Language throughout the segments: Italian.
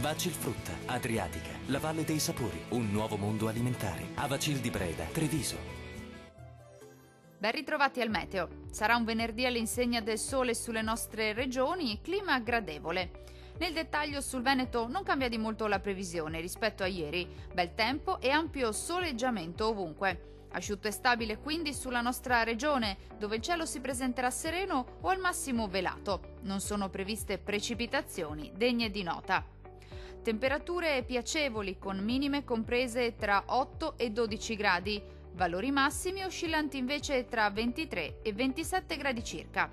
Vacilfrutta, Adriatica, la Valle dei Sapori, un nuovo mondo alimentare. Avacil di Breda, Treviso. Ben ritrovati al meteo. Sarà un venerdì all'insegna del sole sulle nostre regioni, clima gradevole. Nel dettaglio sul Veneto non cambia di molto la previsione rispetto a ieri. Bel tempo e ampio soleggiamento ovunque. Asciutto e stabile quindi sulla nostra regione, dove il cielo si presenterà sereno o al massimo velato. Non sono previste precipitazioni degne di nota. Temperature piacevoli con minime comprese tra 8 e 12 gradi, valori massimi oscillanti invece tra 23 e 27 gradi circa.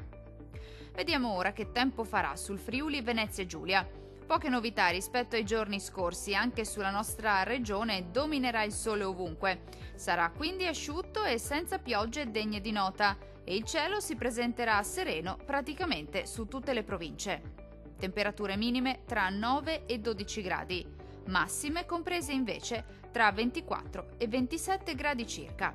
Vediamo ora che tempo farà sul Friuli Venezia Giulia. Poche novità rispetto ai giorni scorsi, anche sulla nostra regione dominerà il sole ovunque. Sarà quindi asciutto e senza piogge degne di nota e il cielo si presenterà sereno praticamente su tutte le province. Temperature minime tra 9 e 12 gradi, massime comprese invece tra 24 e 27 gradi circa.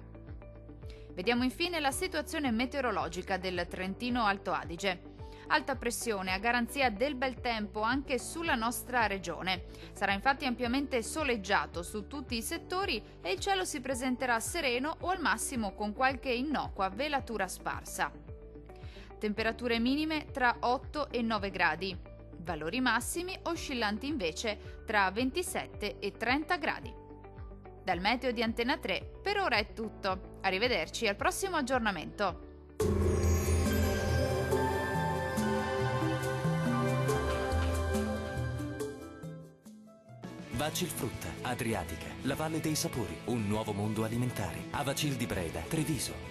Vediamo infine la situazione meteorologica del Trentino Alto Adige. Alta pressione a garanzia del bel tempo anche sulla nostra regione. Sarà infatti ampiamente soleggiato su tutti i settori e il cielo si presenterà sereno o al massimo con qualche innocua velatura sparsa. Temperature minime tra 8 e 9 gradi. Valori massimi oscillanti invece tra 27 e 30 gradi. Dal meteo di Antena 3 per ora è tutto. Arrivederci al prossimo aggiornamento. Vacilfrutta, Adriatica, la Valle dei Sapori, un nuovo mondo alimentare. Avacil di Breda, Treviso.